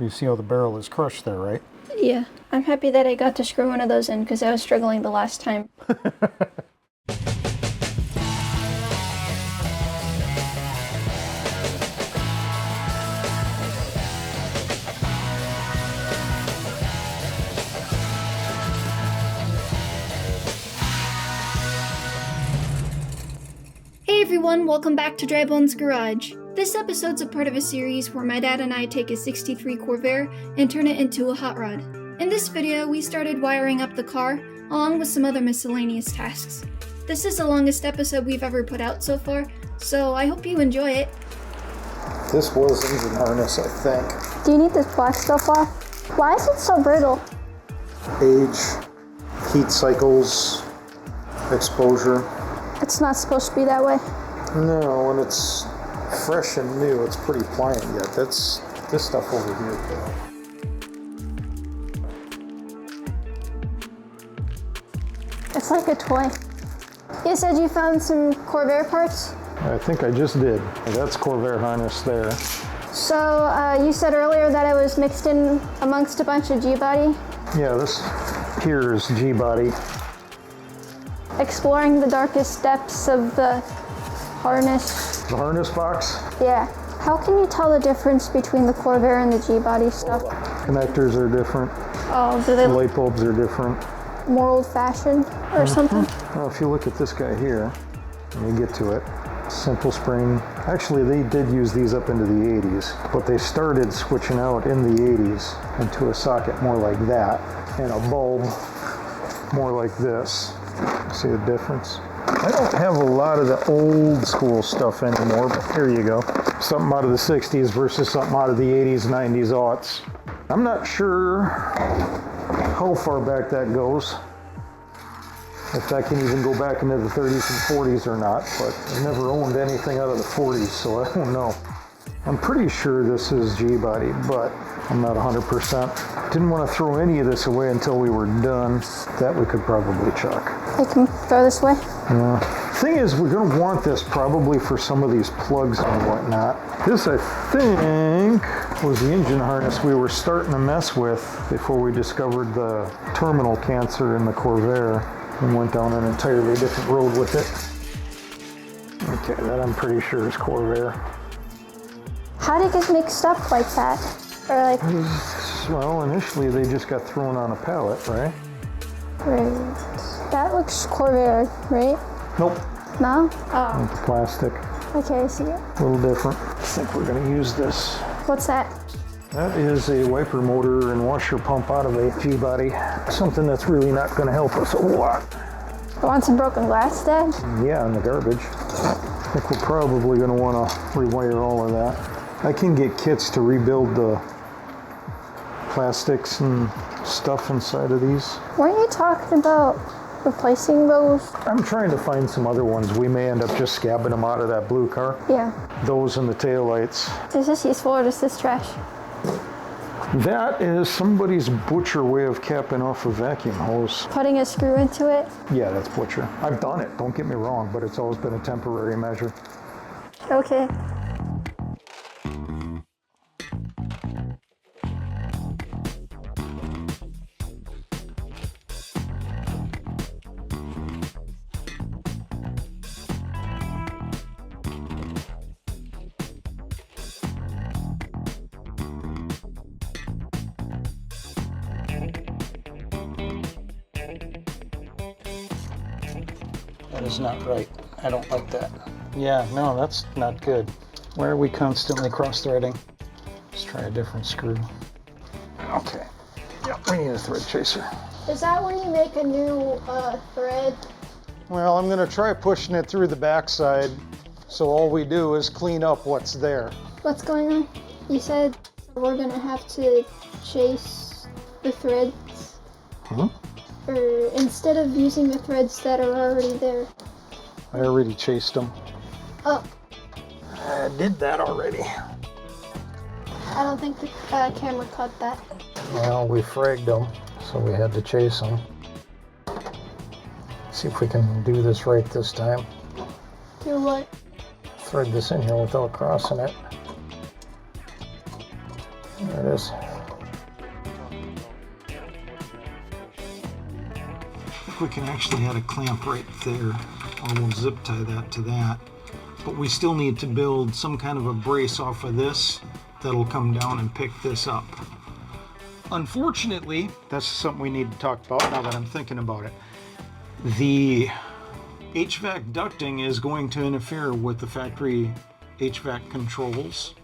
You see how the barrel is crushed there, right? Yeah. I'm happy that I got to screw one of those in because I was struggling the last time. Hey everyone, welcome back to Drybonesgarage. This episode's a part of a series where my dad and I take a 63 Corvair and turn it into a hot rod. In this video, we started wiring up the car, along with some other miscellaneous tasks. This is the longest episode we've ever put out so far, so I hope you enjoy it. This was engine harness, I think. Do you need this black stuff off? Why is it so brittle? Age, heat cycles, exposure. It's not supposed to be that way. No, when it's fresh and new, it's pretty pliant yet. That's this stuff over here. It's like a toy. You said you found some Corvair parts? I think I just did. That's Corvair harness there. So, you said earlier that it was mixed in amongst a bunch of G-body? Yeah, this here is G-body. Exploring the darkest depths of the harness. The harness box? Yeah. How can you tell the difference between the Corvair and the G-body stuff? Connectors are different. Oh, do they look Light bulbs are different. more old-fashioned or something? Well, if you look at this guy here, and you get to it, simple spring. Actually, they did use these up into the 80s, but they started switching out in the 80s into a socket more like that, and a bulb more like this. See the difference? I don't have a lot of the old school stuff anymore, but here you go. Something out of the 60s versus something out of the 80s, 90s, aughts. I'm not sure how far back that goes. If that can even go back into the 30s and 40s or not, but I've never owned anything out of the 40s, so I don't know. I'm pretty sure this is G-body, but I'm not 100%. Didn't want to throw any of this away until we were done. That we could probably chuck. I can throw this away? Yeah. Thing is, we're going to want this probably for some of these plugs and whatnot. This, I think, was the engine harness we were starting to mess with before we discovered the terminal cancer in the Corvair and went down an entirely different road with it. Okay, that I'm pretty sure is Corvair. How did it get mixed up like that? Or like... Well, initially they just got thrown on a pallet, right? Right. That looks Corvair, right? Nope. No? Oh. It's plastic. Okay, I see it. A little different. I think we're going to use this. What's that? That is a wiper motor and washer pump out of a G-body. Something that's really not going to help us a lot. You want some broken glass, Dad? Yeah, in the garbage. I think we're probably going to want to rewire all of that. I can get kits to rebuild the plastics and stuff inside of these. Weren't you talking about replacing those? I'm trying to find some other ones. We may end up just scabbing them out of that blue car. Yeah. Those and the taillights. Is this useful or is this trash? That is somebody's butcher way of capping off a vacuum hose. Putting a screw into it? Yeah, that's butcher. I've done it, don't get me wrong, but it's always been a temporary measure. Okay. That is not right. I don't like that. Yeah, no, that's not good. Why are we constantly cross-threading? Let's try a different screw. Okay. Yep, we need a thread chaser. Is that when you make a new thread? Well, I'm going to try pushing it through the backside, so all we do is clean up what's there. What's going on? You said we're going to have to chase the threads? Huh? Or instead of using the threads that are already there? I already chased them. Oh. I did that already. I don't think the camera caught that. Well, we fragged them, so we had to chase them. See if we can do this right this time. Do what? Thread this in here without crossing it. There it is. I think we can actually add a clamp right there, or we'll zip tie that to that. But we still need to build some kind of a brace off of this that'll come down and pick this up. Unfortunately, that's something we need to talk about now that I'm thinking about it. The HVAC ducting is going to interfere with the factory HVAC controls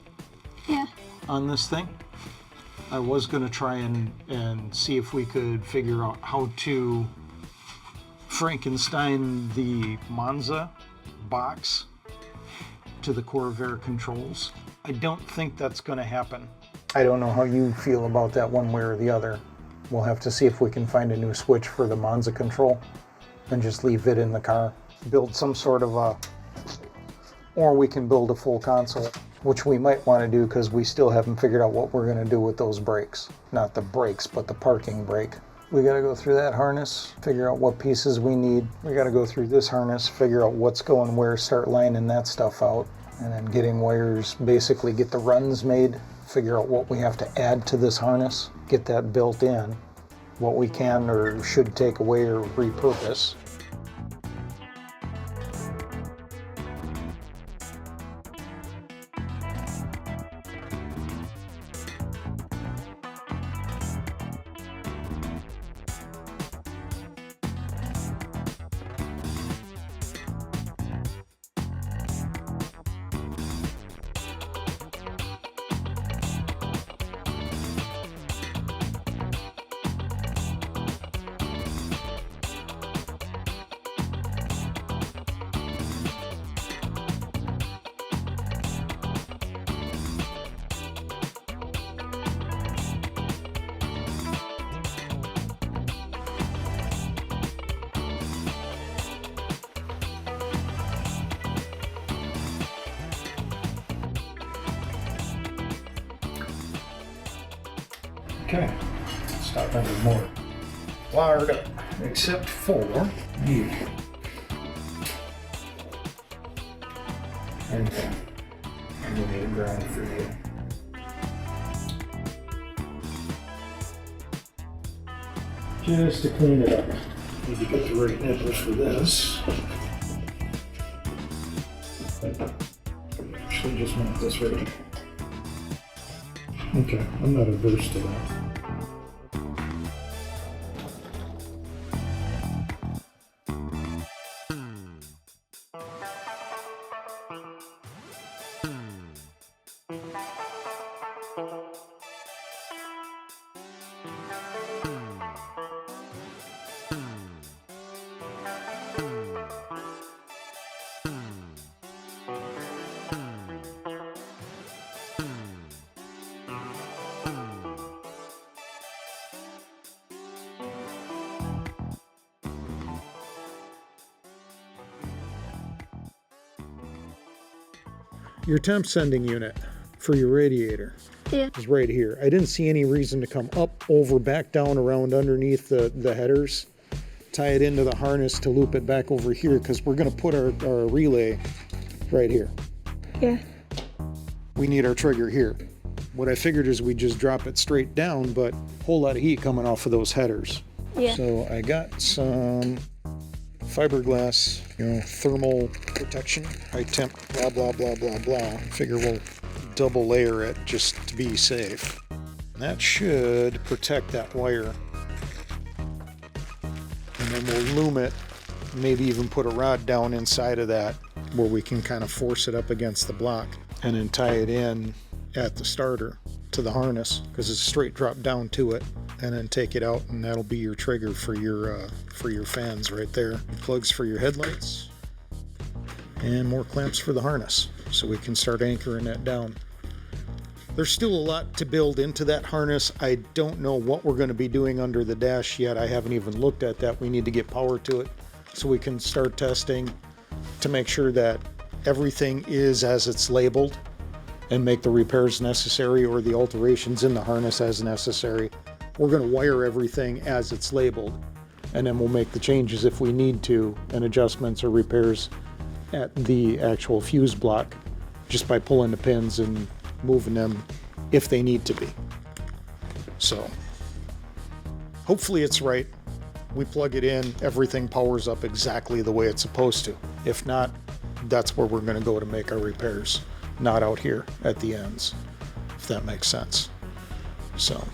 on this thing. I was going to try and see if we could figure out how to Frankenstein the Monza box to the corvair controls. I don't think that's going to happen. I don't know how you feel about that one way or the other. We'll have to see if we can find a new switch for the Monza control and just leave it in the car. Build some sort of a, or we can build a full console, which we might want to do because we still haven't figured out what we're going to do with those brakes. Not the brakes, but the parking brake. We got to go through that harness, figure out what pieces we need. We got to go through this harness, figure out what's going where, start lining that stuff out, and then getting wires, basically get the runs made, figure out what we have to add to this harness, get that built in, what we can or should take away or repurpose. Okay, stop under more. Wired up, except for you. And we need a ground for you. Just to clean it up. Need to get the right nipples for this. Actually, just want this right. Okay, I'm not averse to that. Your temp sending unit for your radiator is right here. I didn't see any reason to come up, over, back, down, around, underneath the headers. Tie it into the harness to loop it back over here because we're going to put our relay right here. Yeah. We need our trigger here. What I figured is we just drop it straight down, but a whole lot of heat coming off of those headers. Yeah. So I got some fiberglass, thermal protection, high temp, blah, blah, blah, blah, blah. Figure we'll double layer it just to be safe. And that should protect that wire. And then we'll loom it, maybe even put a rod down inside of that where we can kind of force it up against the block and then tie it in at the starter to the harness because it's a straight drop down to it, and then take it out, and that'll be your trigger for your fans right there. Plugs for your headlights and more clamps for the harness so we can start anchoring that down. There's still a lot to build into that harness. I don't know what we're going to be doing under the dash yet. I haven't even looked at that. We need to get power to it so we can start testing to make sure that everything is as it's labeled and make the repairs necessary or the alterations in the harness as necessary. We're going to wire everything as it's labeled, and then we'll make the changes if we need to, and adjustments or repairs at the actual fuse block just by pulling the pins and moving them if they need to be. So hopefully it's right. We plug it in, everything powers up exactly the way it's supposed to. If not, that's where we're going to go to make our repairs, not out here at the ends, if that makes sense. So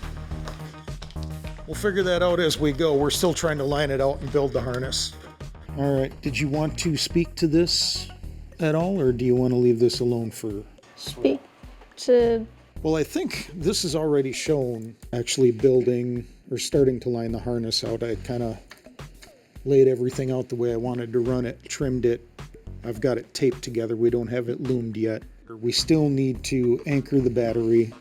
we'll figure that out as we go. We're still trying to line it out and build the harness. All right, did you want to speak to this at all, or do you want to leave this alone for... Speak to... Well, I think this is already shown actually building or starting to line the harness out. I kind of laid everything out the way I wanted to run it, trimmed it. I've got it taped together. We don't have it loomed yet. We still need to anchor the battery.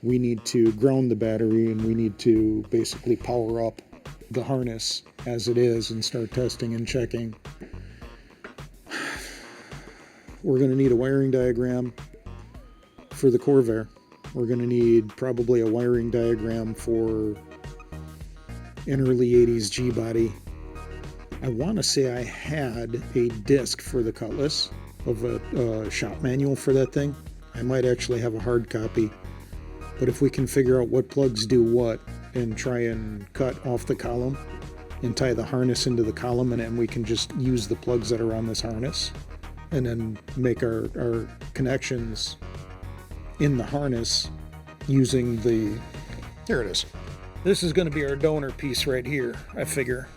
We need to ground the battery, and we need to basically power up the harness as it is and start testing and checking. We're going to need a wiring diagram for the corvair. We're going to need probably a wiring diagram for an early 80s G-body. I want to say I had a disc for the Cutlass of a shop manual for that thing. I might actually have a hard copy. But if we can figure out what plugs do what and try and cut off the column and tie the harness into the column, and then we can just use the plugs that are on this harness and then make our connections in the harness using the... Here it is. This is going to be our donor piece right here, I figure.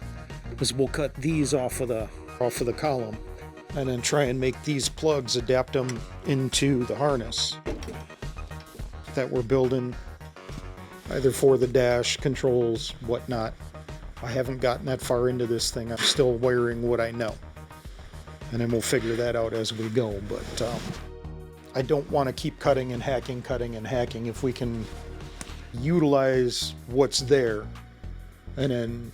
Is we'll cut these off of the column and then try and make these plugs, adapt them into the harness that we're building, either for the dash, controls, whatnot. I haven't gotten that far into this thing. I'm still wiring what I know. And then we'll figure that out as we go. But I don't want to keep cutting and hacking. If we can utilize what's there and then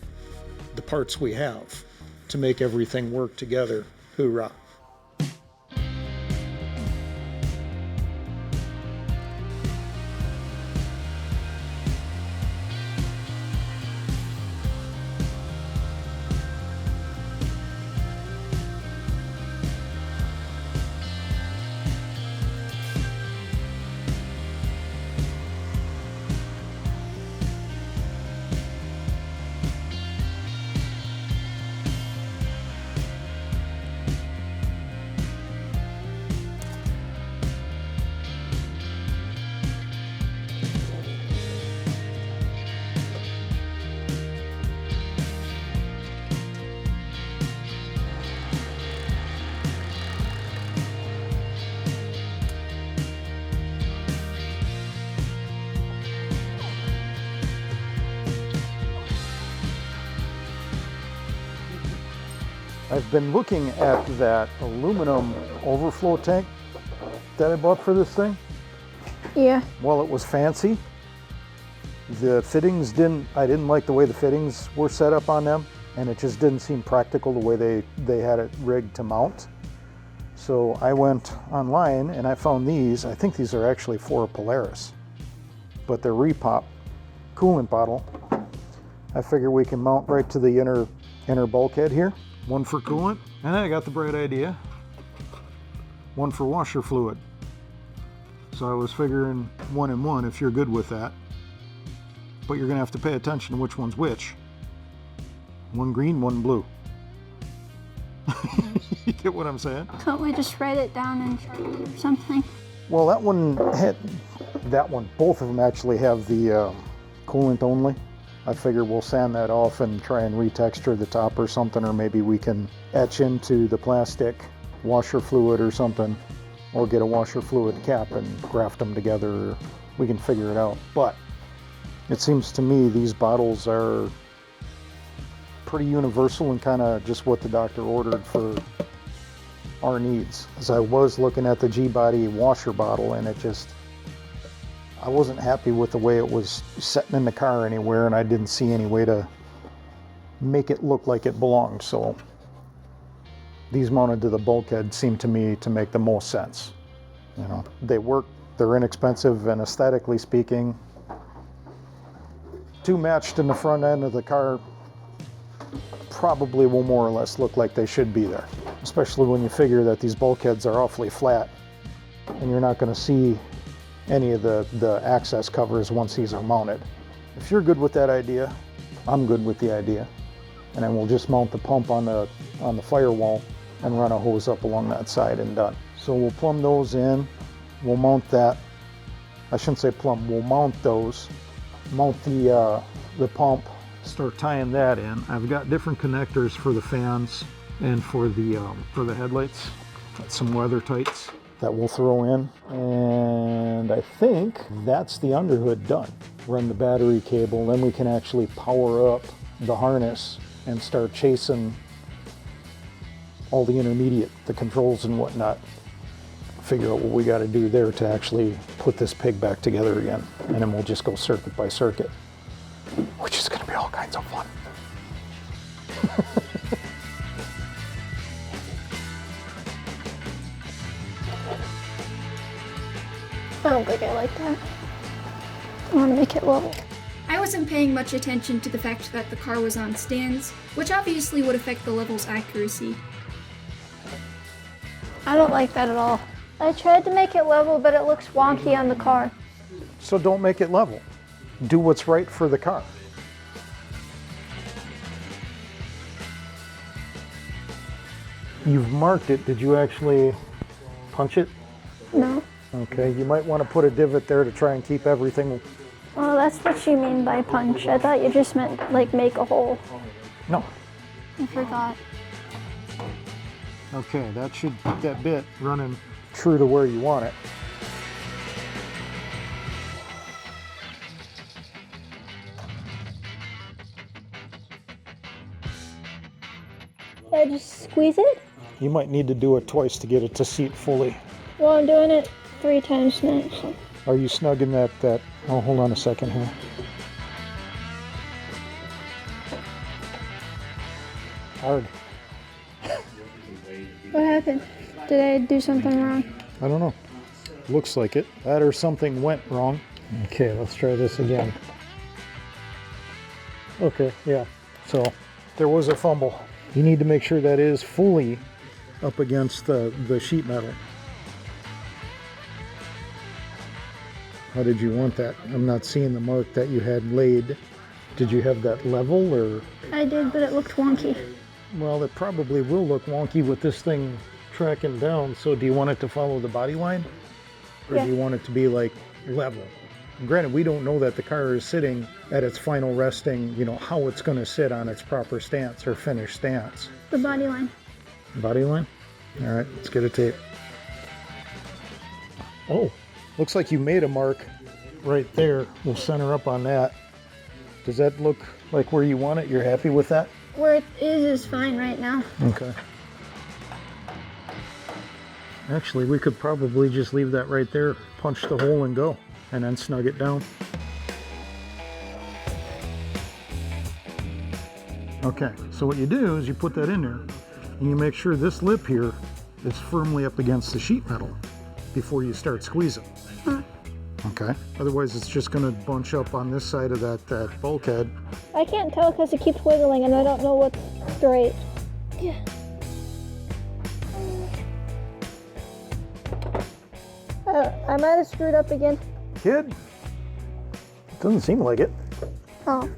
the parts we have to make everything work together, hoorah. I've been looking at that aluminum overflow tank that I bought for this thing. Yeah. Well, it was fancy. The fittings I didn't like the way the fittings were set up on them, and it just didn't seem practical the way they had it rigged to mount. So I went online and I found these. I think these are actually for a Polaris, but they're repop coolant bottle. I figure we can mount right to the inner bulkhead here. One for coolant, and then I got the bright idea. One for washer fluid. So I was figuring 1 and 1 if you're good with that. But you're gonna have to pay attention to which one's which. One green, one blue. You get what I'm saying? Can't we just write it down and or something? Well, both of them actually have the coolant only. I figure we'll sand that off and try and retexture the top or something, or maybe we can etch into the plastic washer fluid or something, or get a washer fluid cap and graft them together. We can figure it out. But it seems to me these bottles are pretty universal and kind of just what the doctor ordered for our needs. As I was looking at the G-body washer bottle, and I wasn't happy with the way it was sitting in the car anywhere, and I didn't see any way to make it look like it belonged. So these mounted to the bulkhead seem to me to make the most sense. You know, they work, they're inexpensive, and aesthetically speaking, two matched in the front end of the car probably will more or less look like they should be there, especially when you figure that these bulkheads are awfully flat and you're not going to see any of the access covers once these are mounted. if you're good with that idea, I'm good with the idea. And then we'll just mount the pump on the firewall and run a hose up along that side and done. So we'll plumb those in. We'll mount that. I shouldn't say plumb. We'll mount those. Mount the pump. Start tying that in. I've got different connectors for the fans and for the headlights. Got some weather tights that we'll throw in. And I think that's the underhood done. Run the battery cable. Then we can actually power up the harness and start chasing all the intermediate, the controls and whatnot. Figure out what we got to do there to actually put this pig back together again. And then we'll just go circuit by circuit, which is going to be all kinds of fun. I don't think I like that. I want to make it level. I wasn't paying much attention to the fact that the car was on stands, which obviously would affect the level's accuracy. I don't like that at all. I tried to make it level, but it looks wonky on the car. So don't make it level. Do what's right for the car. You've marked it. Did you actually punch it? No. Okay, you might want to put a divot there to try and keep everything. Oh, that's what you mean by punch. I thought you just meant, like, make a hole. No. I forgot. Okay, that should keep that bit running true to where you want it. I just squeeze it? You might need to do it twice to get it to seat fully. Well, I'm doing it 3 times now. So. Are you snug in that? Oh, hold on a second here. Hard. What happened? Did I do something wrong? I don't know. Looks like it. That or something went wrong. Okay, let's try this again. Okay, yeah. So there was a fumble. You need to make sure that is fully up against the sheet metal. How did you want that? I'm not seeing the mark that you had laid. Did you have that level or? I did, but it looked wonky. Well, it probably will look wonky with this thing tracking down. So do you want it to follow the body line? Or Yeah. do you want it to be like level? Granted, we don't know that the car is sitting at its final resting, you know, how it's going to sit on its proper stance or finished stance. The body line. Body line? All right, let's get a tape. Oh, looks like you made a mark right there. We'll center up on that. Does that look like where you want it? You're happy with that? Where it is fine right now. Okay. Actually, we could probably just leave that right there, punch the hole and go, and then snug it down. Okay, so what you do is you put that in there, and you make sure this lip here is firmly up against the sheet metal before you start squeezing. Okay, otherwise it's just going to bunch up on this side of that bulkhead. I can't tell because it keeps wiggling and I don't know what's straight. Yeah. I might have screwed up again. Kid? Doesn't seem like it. Oh.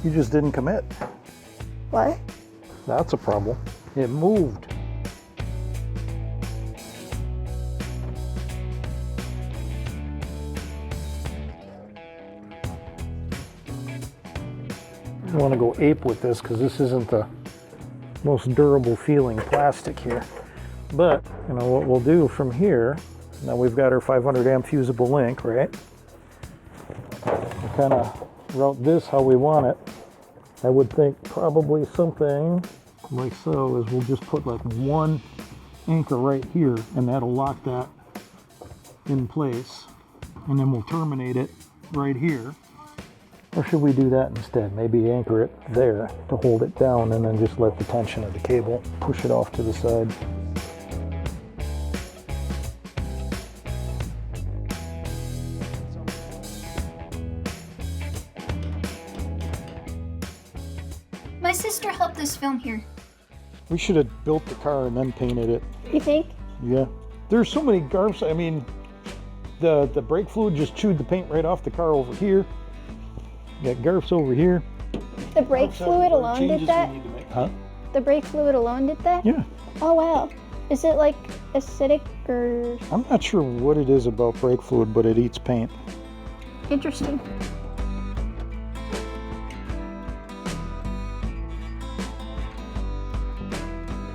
You just didn't commit. What? That's a problem. It moved. I want to go ape with this because this isn't the most durable feeling plastic here. But, you know, what we'll do from here, now we've got our 500 amp fusible link, right? We'll kind of route this how we want it. I would think probably something like so is we'll just put like one anchor right here and that'll lock that in place. And then we'll terminate it right here. Or should we do that instead? Maybe anchor it there to hold it down and then just let the tension of the cable push it off to the side. My sister helped us film here. We should have built the car and then painted it. You think? Yeah. There's so many garps. I mean, the brake fluid just chewed the paint right off the car over here. Got Garf's over here. The brake fluid alone did that? Huh? The brake fluid alone did that? Yeah. Oh wow. Is it like acidic or... I'm not sure what it is about brake fluid, but it eats paint. Interesting.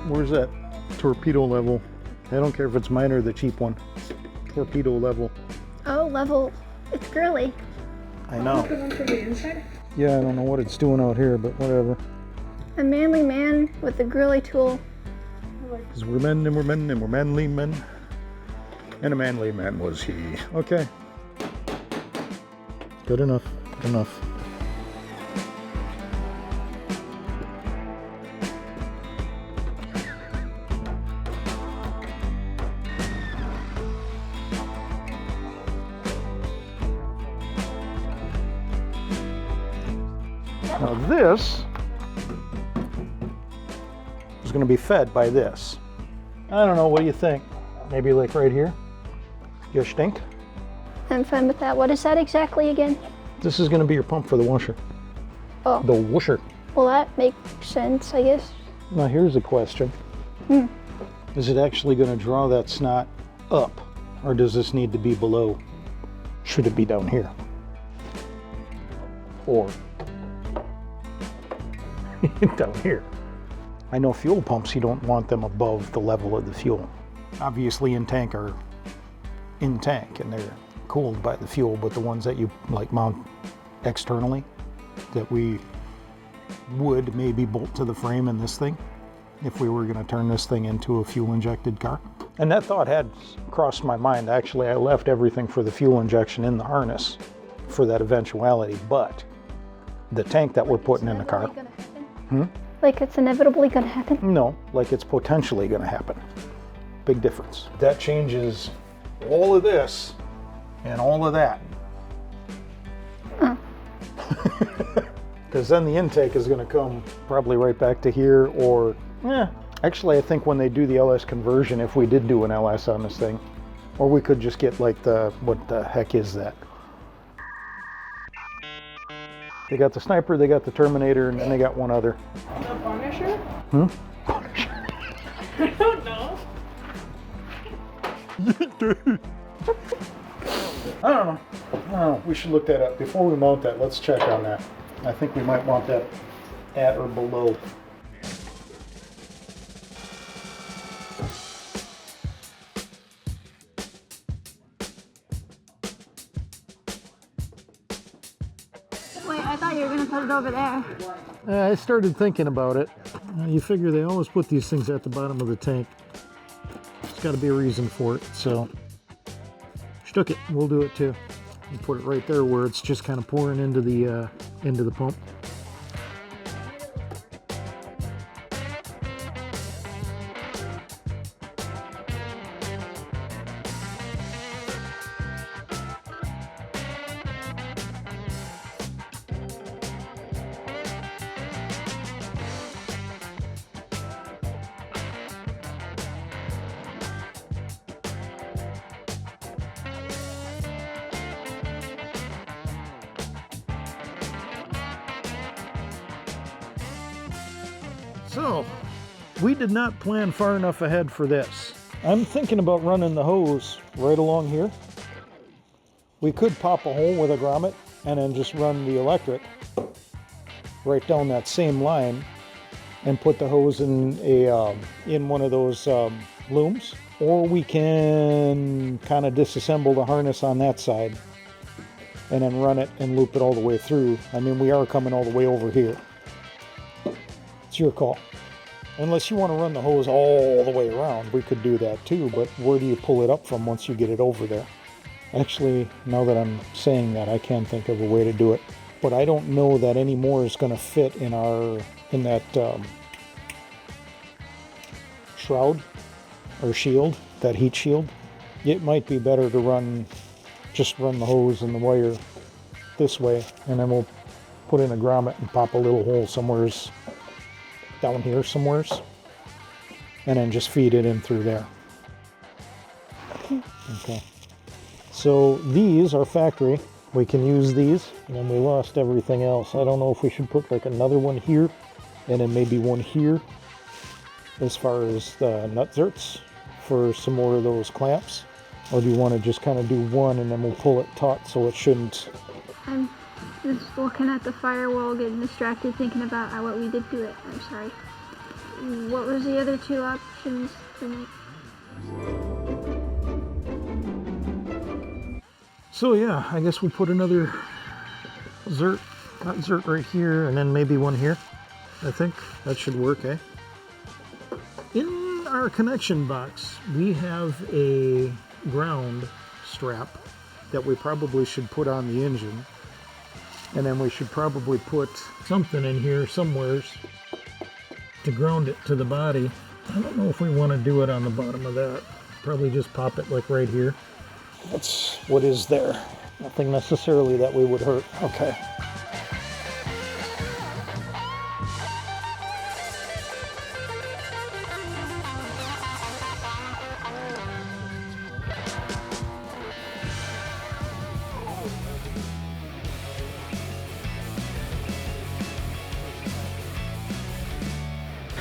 Where's that torpedo level? I don't care if it's mine or the cheap one. Torpedo level. Oh, level. It's girly. I know. The one from the inside? Yeah, I don't know what it's doing out here, but whatever. A manly man with a girly tool. Because we're men and we're men and we're manly men. And a manly man was he. Okay. Good enough. Good enough. Now this is going to be fed by this. I don't know, what do you think? Maybe like right here? You stink? I'm fine with that. What is that exactly again? This is going to be your pump for the washer. Oh. The washer. Well, that makes sense, I guess. Now here's a question. Is it actually going to draw that snot up? Or does this need to be below? Should it be down here? Or down here? I know fuel pumps, you don't want them above the level of the fuel. Obviously in tank are in tank and they're cooled by the fuel, but the ones that you like mount externally that we would maybe bolt to the frame in this thing if we were going to turn this thing into a fuel injected car. And that thought had crossed my mind. Actually, I left everything for the fuel injection in the harness for that eventuality, but the tank that we're putting in the car. Like it's inevitably gonna happen? No, like it's potentially going to happen. Big difference. That changes all of this and all of that. Because then the intake is going to come probably right back to here, or actually I think when they do the LS conversion, if we did do an LS on this thing, or we could just get like the, what the heck is that? They got the Sniper, they got the Terminator, and then they got one other. The Punisher? Punisher. I don't know. I don't know. We should look that up. Before we mount that, let's check on that. I think we might want that at or below. Wait, I thought you were gonna put it over there. I started thinking about it. You figure they always put these things at the bottom of the tank. There's got to be a reason for it, so stuck it. We'll do it too. We'll put it right there where it's just kind of pouring into the pump. So, we did not plan far enough ahead for this. I'm thinking about running the hose right along here. We could pop a hole with a grommet and then just run the electric right down that same line and put the hose in one of those looms. Or we can kind of disassemble the harness on that side and then run it and loop it all the way through. I mean, we are coming all the way over here. It's your call. Unless you want to run the hose all the way around, we could do that too, but where do you pull it up from once you get it over there? Actually, now that I'm saying that, I can think of a way to do it. But I don't know that any more is going to fit in that shroud or shield, that heat shield. It might be better to just run the hose and the wire this way, and then we'll put in a grommet and pop a little hole somewheres down here somewheres, and then just feed it in through there. Okay. So these are factory. we can use these, and then we lost everything else. I don't know if we should put like another one here, and then maybe one here, as far as the nut zerts for some more of those clamps. Or do you want to just kind of do one, and then we'll pull it taut so it shouldn't... I'm just looking at the firewall, getting distracted, thinking about what we did to it. I'm sorry. What was the other two options to make? So yeah, I guess we put another nut zert right here, and then maybe one here. I think that should work, eh? In our connection box, we have a ground strap that we probably should put on the engine. And then we should probably put something in here somewheres to ground it to the body. I don't know if we want to do it on the bottom of that. Probably just pop it like right here. That's what is there. Nothing necessarily that we would hurt. Okay.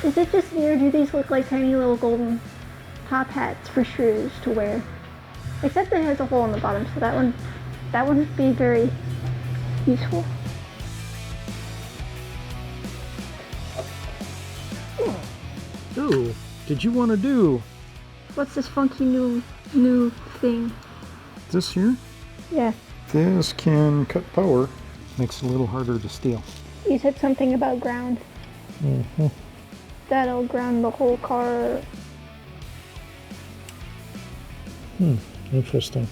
Is it just me, or do these look like tiny little golden top hats for shrews to wear? Except it has a hole in the bottom, so that wouldn't be very useful. Ooh, did you want to do What's this funky new thing? this here? Yeah. This can cut power. Makes it a little harder to steal. You said something about ground. Mm-hmm. That'll ground the whole car. Interesting.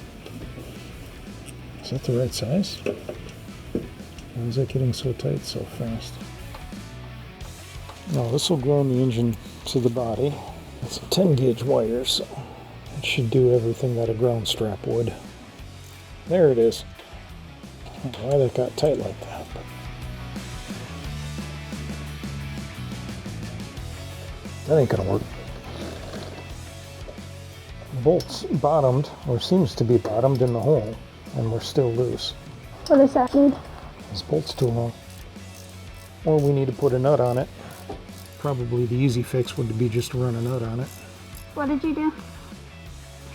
Is that the right size? Why is that getting so tight so fast? No, this will ground the engine to the body. It's a 10 gauge wire, so it should do everything that a ground strap would. There it is. I don't know why that got tight like that. But that ain't gonna work. The bolt's bottomed, or seems to be bottomed in the hole, and we're still loose. What does that mean? This bolt's too long. Or we need to put a nut on it. Probably the easy fix would be just to run a nut on it. What did you do?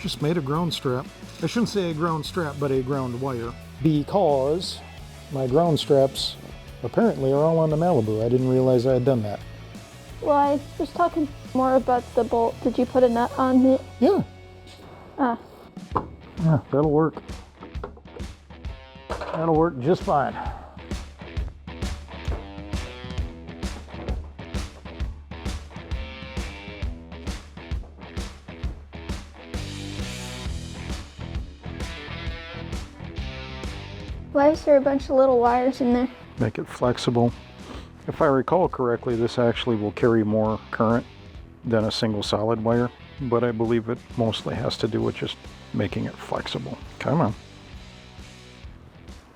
Just made a ground strap. I shouldn't say a ground strap, but a ground wire. Because my ground straps apparently are all on the Malibu. I didn't realize I had done that. Well, I was talking more about the bolt. Did you put a nut on it? Yeah. Ah. Yeah, that'll work. That'll work just fine. Why is there a bunch of little wires in there? Make it flexible. If I recall correctly, this actually will carry more current than a single solid wire, but I believe it mostly has to do with just making it flexible. Come on.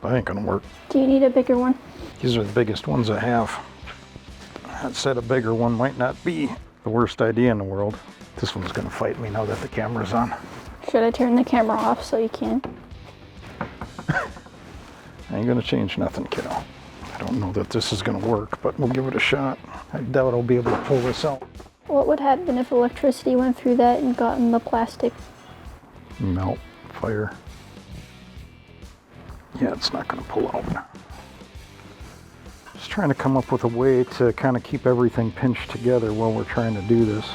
That ain't gonna work. Do you need a bigger one? These are the biggest ones I have. That said, a bigger one might not be the worst idea in the world. This one's gonna fight me now that the camera's on. Should I turn the camera off so you can? I ain't gonna change nothing, kiddo. I don't know that this is gonna work, but we'll give it a shot. I doubt I'll be able to pull this out. What would happen if electricity went through that and got in the plastic? Melt, fire. Yeah, it's not gonna pull out. Just trying to come up with a way to kind of keep everything pinched together while we're trying to do this.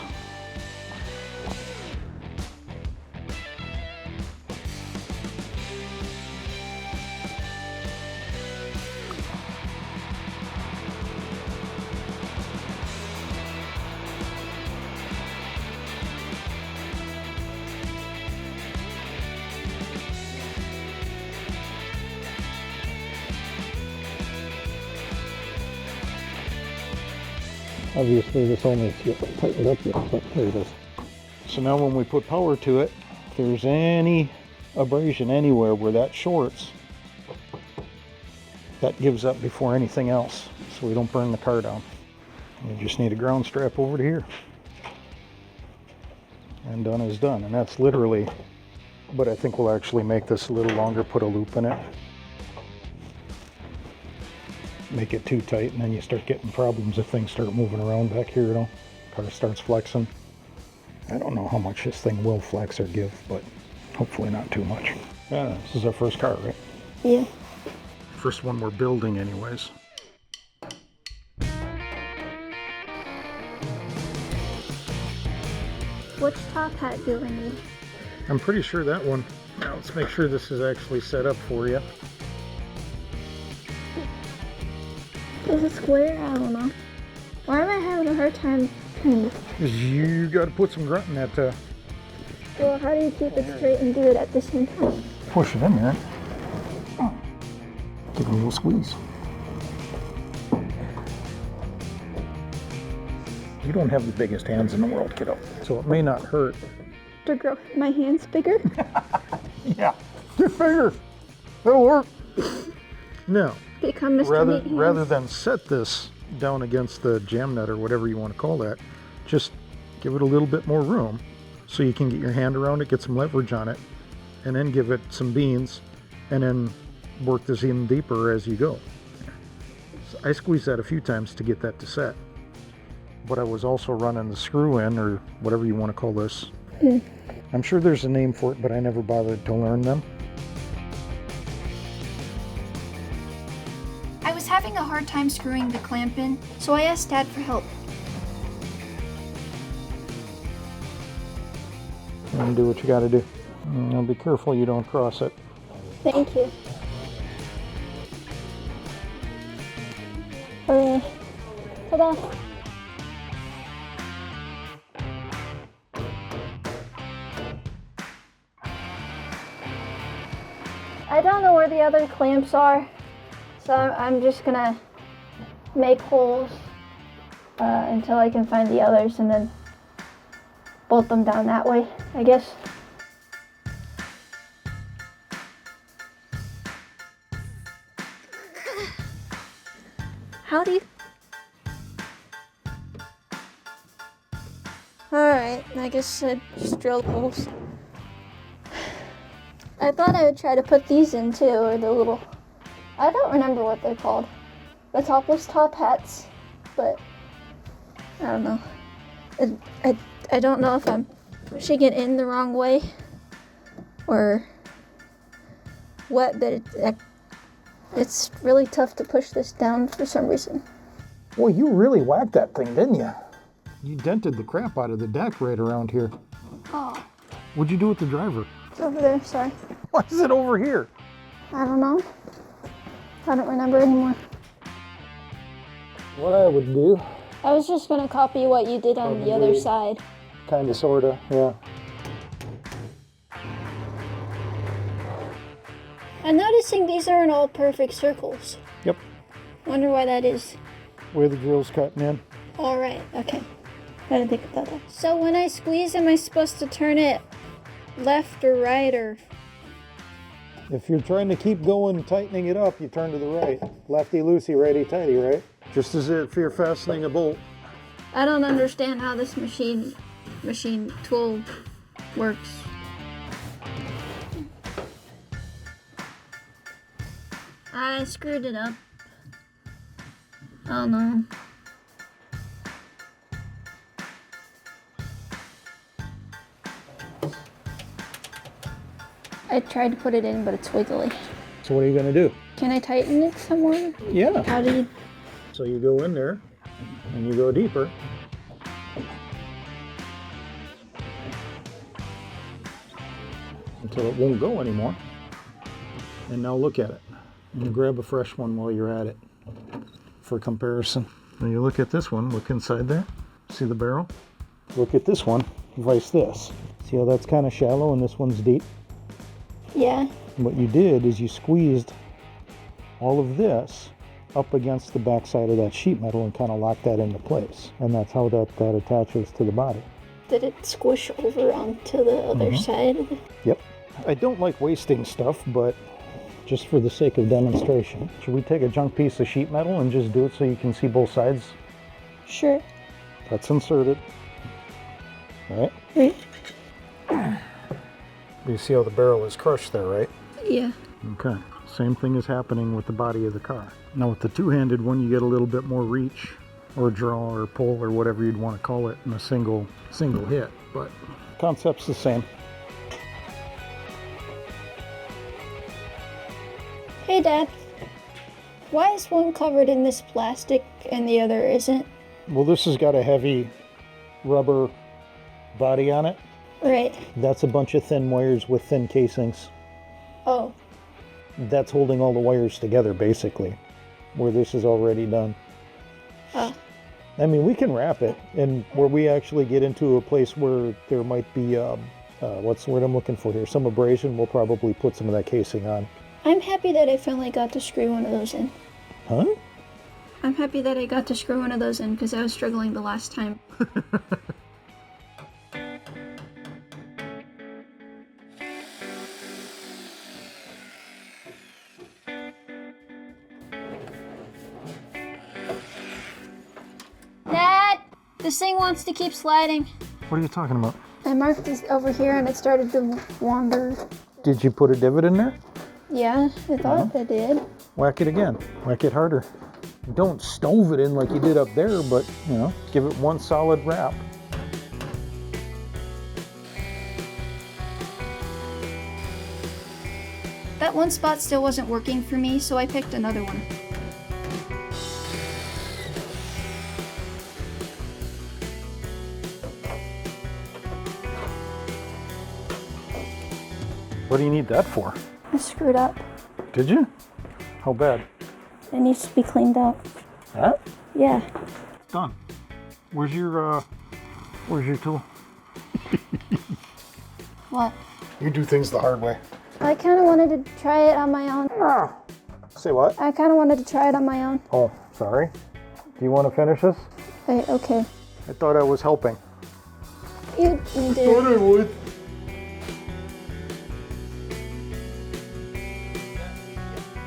Obviously this only gets tightened up yet, but there it is. So now when we put power to it, if there's any abrasion anywhere where that shorts, that gives up before anything else, so we don't burn the car down. You just need a ground strap over to here. And done is done, and that's literally, but I think we'll actually make this a little longer, put a loop in it. make it too tight, and then you start getting problems if things start moving around back here, you know. Car starts flexing. I don't know how much this thing will flex or give, but hopefully not too much. Yeah, this is our first car, right? Yeah. First one we're building anyways. Which top hat do we need? I'm pretty sure that one. Now let's make sure this is actually set up for you. Is it square? I don't know. Why am I having a hard time kind of? You got to put some grunt in that. Well, how do you keep it straight and do it at the same time? Push it in there. Give it a little squeeze. You don't have the biggest hands in the world, kiddo, so it may not hurt. To grow my hands bigger? Yeah, get bigger. That'll work. Now, Become Mr. Meat Hands. rather than set this down against the jam nut or whatever you want to call that, just give it a little bit more room so you can get your hand around it, get some leverage on it, and then give it some beans, and then work this in deeper as you go. So I squeezed that a few times to get that to set, but I was also running the screw in, or whatever you want to call this. I'm sure there's a name for it, but I never bothered to learn them. I was having a hard time screwing the clamp in, so I asked Dad for help. And do what you got to do. Now be careful you don't cross it. Thank you. Okay. Ta-da! I don't know where the other clamps are, so I'm just gonna make holes until I can find the others and then bolt them down that way, I guess. How do you... Alright, I guess I just drilled holes. I thought I would try to put these in too, or the little... I don't remember what they're called. The topless top hats, but I don't know. I don't know if I'm pushing it in the wrong way or what, but it's really tough to push this down for some reason. Boy, you really whacked that thing, didn't you? You dented the crap out of the deck right around here. Oh, What'd you do with the driver? it's over there, sorry. Why is it over here? I don't know. I don't remember anymore. What I would do, I was just gonna copy what you did on the other side. kinda sorta, yeah. I'm noticing these aren't all perfect circles. Yep, Wonder why that is. where the drill's cutting in. All right, okay. I didn't think about that. So when I squeeze, am I supposed to turn it left or right or? If you're trying to keep going, tightening it up, you turn to the right. Lefty loosey, righty tighty, right? Just as if you're fastening a bolt. I don't understand how this machine tool works. I screwed it up. Oh no. I tried to put it in, but it's wiggly. So what are you gonna do? Can I tighten it somewhere? Yeah. How do you... So you go in there, and you go deeper. Until it won't go anymore. And now look at it. And grab a fresh one while you're at it for comparison. Now you look at this one, look inside there. See the barrel? Look at this one, vice this. See how that's kind of shallow and this one's deep? Yeah. What you did is you squeezed all of this up against the backside of that sheet metal and kind of locked that into place. And that's how that attaches to the body. Did it squish over onto the other side? Yep. I don't like wasting stuff, but just for the sake of demonstration, should we take a junk piece of sheet metal and just do it so you can see both sides? Sure. That's inserted. All right. Right. You see how the barrel is crushed there, right? Yeah. Okay. Same thing is happening with the body of the car. Now with the two-handed one, you get a little bit more reach, or draw, or pull, or whatever you'd want to call it in a single hit, but concept's the same. Hey Dad, why is one covered in this plastic and the other isn't? Well, this has got a heavy rubber body on it. Right. That's a bunch of thin wires with thin casings. Oh. That's holding all the wires together, basically, where this is already done. Oh. I mean, we can wrap it, and where we actually get into a place where there might be, what's the word I'm looking for here? Some abrasion, we'll probably put some of that casing on. I'm happy that I finally got to screw one of those in. Huh? I'm happy that I got to screw one of those in because I was struggling the last time. Dad! This thing wants to keep sliding. What are you talking about? I marked this over here and it started to wander. Did you put a divot in there? Yeah, I thought I did. Whack it again. Whack it harder. Don't stove it in like you did up there, but, you know, give it one solid wrap. That one spot still wasn't working for me, so I picked another one. What do you need that for? I screwed up. Did you? How bad? It needs to be cleaned out. Huh? Yeah. Done. Where's your tool? What? You do things the hard way. I kind of wanted to try it on my own. Say what? I kind of wanted to try it on my own. Oh, sorry. Do you want to finish this? Okay. I thought I was helping. You did. I would.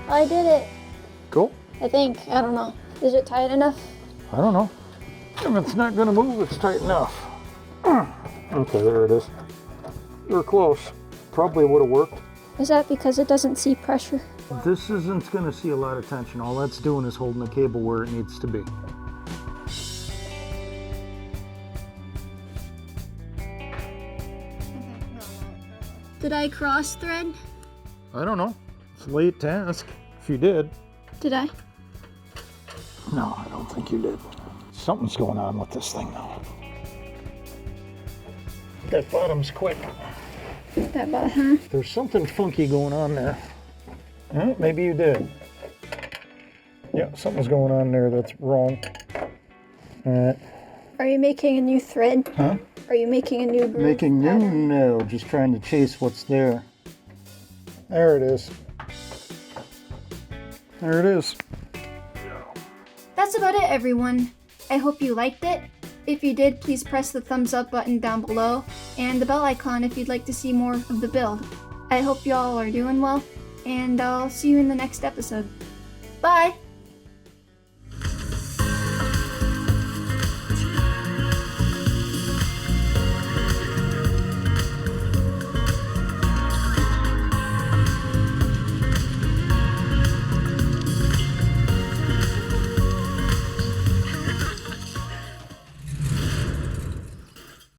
I did it. Cool. I think. I don't know. Is it tight enough? I don't know. If it's not going to move, it's tight enough. Okay, there it is. You're close. Probably would have worked. Is that because it doesn't see pressure? This isn't going to see a lot of tension. All that's doing is holding the cable where it needs to be. Did I cross thread? I don't know. It's a late task. If you did. Did I? No, I don't think you did. Something's going on with this thing now. That bottom's quick. That bottom, huh? There's something funky going on there. Maybe you did. Yeah, something's going on there that's wrong. Alright. Are you making a new thread? Huh? Are you making a new groove? Making new? No, just trying to chase what's there. There it is. There it is. That's about it, everyone. I hope you liked it. If you did, please press the thumbs up button down below and the bell icon if you'd like to see more of the build. I hope you all are doing well, and I'll see you in the next episode. Bye!